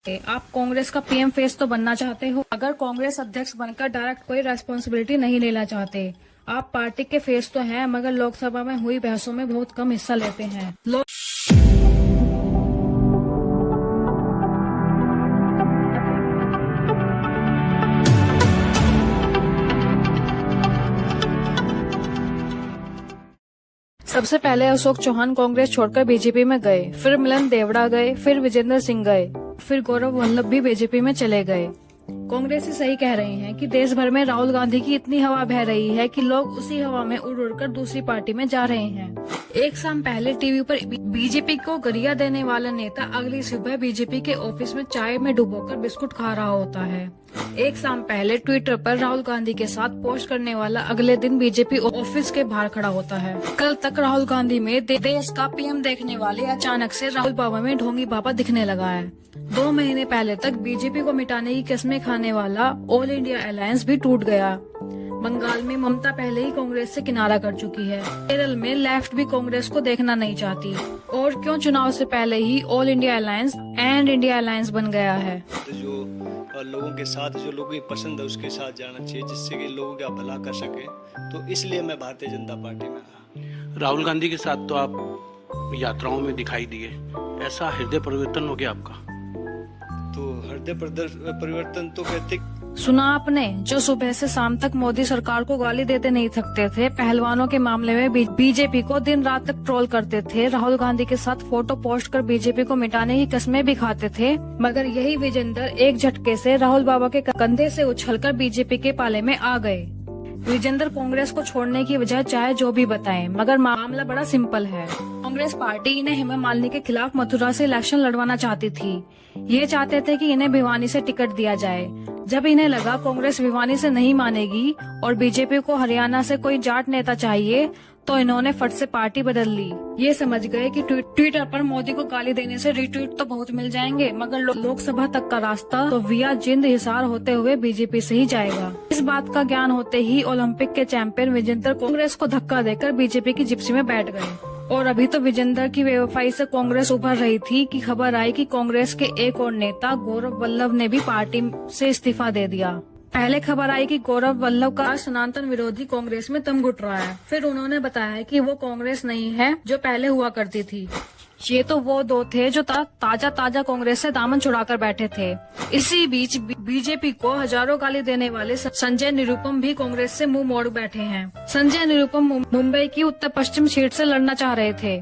आप कांग्रेस का PM face तो बनना चाहते हो, अगर कांग्रेस अध्यक्ष बनकर डायरेक्ट कोई रेस्पॉन्सिबिलिटी नहीं लेना चाहते। आप पार्टी के फेस तो हैं, मगर लोकसभा में हुई बहसों में बहुत कम हिस्सा लेते हैं। सबसे पहले अशोक चौहान कांग्रेस छोड़कर बीजेपी में गए, फिर मिलन देवड़ा गए, फिर विजेंद्र सिंह गए, फिर गौरव वल्लभ भी बीजेपी में चले गए। कांग्रेस ही सही कह रही हैं कि देश भर में राहुल गांधी की इतनी हवा बह रही है कि लोग उसी हवा में उड़ उड़कर दूसरी पार्टी में जा रहे हैं। एक शाम पहले टीवी पर बीजेपी को गरिया देने वाला नेता अगली सुबह बीजेपी के ऑफिस में चाय में डुबोकर बिस्कुट खा रहा होता है। एक शाम पहले ट्विटर पर राहुल गांधी के साथ पोस्ट करने वाला अगले दिन बीजेपी ऑफिस के बाहर खड़ा होता है। कल तक राहुल गांधी में देश का पीएम देखने वाले अचानक से राहुल बाबा में ढोंगी बाबा दिखने लगा है। 2 महीने पहले तक बीजेपी को मिटाने की कस्में खाने वाला ऑल इंडिया अलायंस भी टूट गया। बंगाल में ममता पहले ही कांग्रेस से किनारा कर चुकी है। केरल में लेफ्ट भी कांग्रेस को देखना नहीं चाहती, और क्यों चुनाव से पहले ही all India alliance and India alliance बन गया है। जो लोगों के साथ, जो लोगों की पसंद है उसके साथ जाना चाहिए, जिससे कि लोगों का भला कर सके। तो इसलिए मैं भारतीय जनता पार्टी में आया। राहुल गांधी के साथ तो आप यात्राओं में दिखाई दिए, ऐसा हृदय परिवर्तन हो गया आपका? तो हृदय परिवर्तन तो कहते। सुना आपने, जो सुबह से शाम तक मोदी सरकार को गाली देते नहीं थकते थे, पहलवानों के मामले में बीजेपी को दिन रात तक ट्रोल करते थे, राहुल गांधी के साथ फोटो पोस्ट कर बीजेपी को मिटाने की कस्में भी खाते थे, मगर यही विजेंद्र एक झटके से राहुल बाबा के कंधे से उछलकर बीजेपी के पाले में आ गए। विजेंद्र कांग्रेस को छोड़ने की वजह चाहे जो भी बताएं, मगर मामला बड़ा सिंपल है। कांग्रेस पार्टी इन्हें हेमा मालिनी के खिलाफ मथुरा से इलेक्शन लड़वाना चाहती थी। ये चाहते थे कि इन्हें भिवानी से टिकट दिया जाए। जब इन्हें लगा कांग्रेस भिवानी से नहीं मानेगी और बीजेपी को हरियाणा से कोई जाट नेता चाहिए, तो इन्होंने फट से पार्टी बदल ली। ये समझ गए कि ट्विटर पर मोदी को गाली देने से रिट्वीट तो बहुत मिल जाएंगे, मगर लोकसभा तक का रास्ता तो विया जिंद हिसार होते हुए बीजेपी से ही जाएगा। इस बात का ज्ञान होते ही ओलंपिक के चैंपियन विजेंद्र कांग्रेस को धक्का देकर बीजेपी की जिप्सी में बैठ गए। और अभी तो विजेंद्र की बेवफाई से कांग्रेस उभर रही थी कि खबर आई कि कांग्रेस के एक और नेता गौरव वल्लभ ने भी पार्टी से इस्तीफा दे दिया। पहले खबर आई कि गौरव वल्लभ का सनातन विरोधी कांग्रेस में दम घुट रहा है। फिर उन्होंने बताया कि वो कांग्रेस नहीं है जो पहले हुआ करती थी। ये तो वो दो थे जो ताजा कांग्रेस से दामन छुड़ाकर बैठे थे। इसी बीच बीजेपी को हजारों गाली देने वाले संजय निरुपम भी कांग्रेस से मुंह मोड़ बैठे हैं। संजय निरुपम मुंबई की उत्तर पश्चिम सीट से लड़ना चाह रहे थे।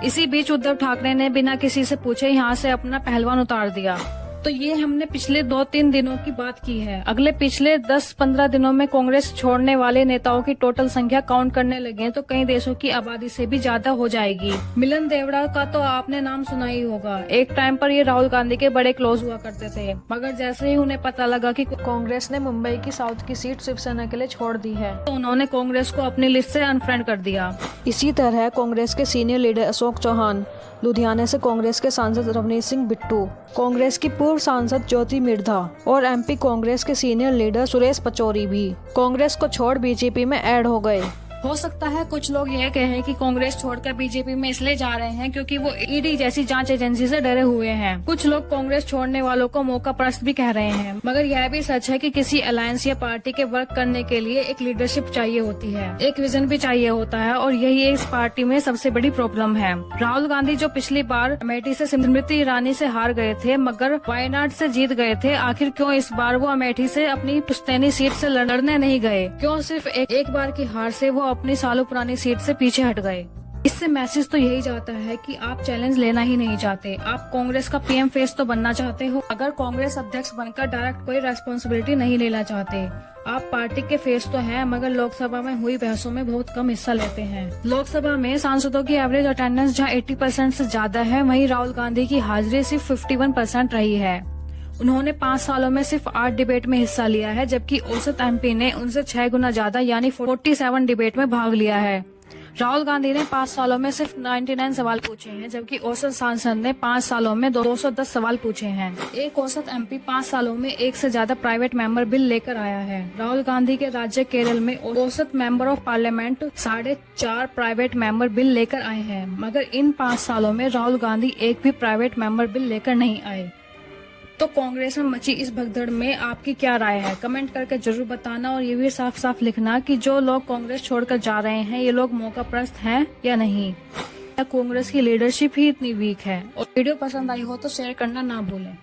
इसी बीच उद्धव ठाकरे ने बिना किसी से पूछे यहाँ से अपना पहलवान उतार दिया। तो ये हमने पिछले 2-3 दिनों की बात की है। अगले पिछले 10-15 दिनों में कांग्रेस छोड़ने वाले नेताओं की टोटल संख्या काउंट करने लगे तो कई देशों की आबादी से भी ज्यादा हो जाएगी। मिलन देवड़ा का तो आपने नाम सुना ही होगा। एक टाइम पर ये राहुल गांधी के बड़े क्लोज हुआ करते थे, मगर जैसे ही उन्हें पता लगा कि कांग्रेस ने मुंबई की साउथ की सीट शिवसेना के लिए छोड़ दी है, तो उन्होंने कांग्रेस को अपनी लिस्ट से अनफ्रेंड कर दिया। इसी तरह कांग्रेस के सीनियर लीडर अशोक चौहान, लुधियाना से कांग्रेस के सांसद रवनीत सिंह बिट्टू, कांग्रेस की पूर्व सांसद ज्योति मिर्धा और एमपी कांग्रेस के सीनियर लीडर सुरेश पचौरी भी कांग्रेस को छोड़ बीजेपी में ऐड हो गए। हो सकता है कुछ लोग यह कहें कि कांग्रेस छोड़कर बीजेपी में इसलिए जा रहे हैं क्योंकि वो ईडी जैसी जांच एजेंसी से डरे हुए हैं। कुछ लोग कांग्रेस छोड़ने वालों को मौका परस्त भी कह रहे हैं, मगर यह भी सच है कि किसी अलायंस या पार्टी के वर्क करने के लिए एक लीडरशिप चाहिए होती है, एक विजन भी चाहिए होता है, और यही इस पार्टी में सबसे बड़ी प्रॉब्लम है। राहुल गांधी जो पिछली बार अमेठी से स्मृति ईरानी से हार गए थे, मगर वायनाड से जीत गए थे, आखिर क्यों इस बार वो अमेठी से अपनी पुश्तैनी सीट से लड़ने नहीं गए? क्यों सिर्फ एक बार की हार से वो अपनी सालों पुरानी सीट से पीछे हट गए? इससे मैसेज तो यही जाता है कि आप चैलेंज लेना ही नहीं चाहते। आप कांग्रेस का पीएम फेस तो बनना चाहते हो, अगर कांग्रेस अध्यक्ष बनकर डायरेक्ट कोई रेस्पॉन्सिबिलिटी नहीं लेना चाहते। आप पार्टी के फेस तो हैं, मगर लोकसभा में हुई बहसों में बहुत कम हिस्सा लेते हैं। लोकसभा में सांसदों की एवरेज अटेंडेंस जहां 80% से ज्यादा है, वहीं राहुल गांधी की हाजिरी सिर्फ 51% रही है। उन्होंने 5 सालों में सिर्फ 8 डिबेट में हिस्सा लिया है, जबकि औसत एमपी ने उनसे 6 गुना ज्यादा यानी 47 डिबेट में भाग लिया है। राहुल गांधी ने 5 सालों में सिर्फ 99 सवाल पूछे हैं, जबकि औसत सांसद ने 5 सालों में 210 सवाल पूछे हैं। एक औसत एमपी 5 सालों में 1 से ज्यादा प्राइवेट मेंबर बिल लेकर आया है। राहुल गांधी के राज्य केरल में औसत member of parliament 4.5 private member bill लेकर आए हैं, मगर इन 5 सालों में राहुल गांधी एक भी प्राइवेट मेंबर बिल लेकर नहीं आए। तो कांग्रेस में मची इस भगदड़ में आपकी क्या राय है? कमेंट करके जरूर बताना और ये भी साफ साफ लिखना कि जो लोग कांग्रेस छोड़कर जा रहे हैं ये लोग मौकाप्रस्त हैं या नहीं, या कांग्रेस की लीडरशिप ही इतनी वीक है। और वीडियो पसंद आई हो तो शेयर करना ना भूलें।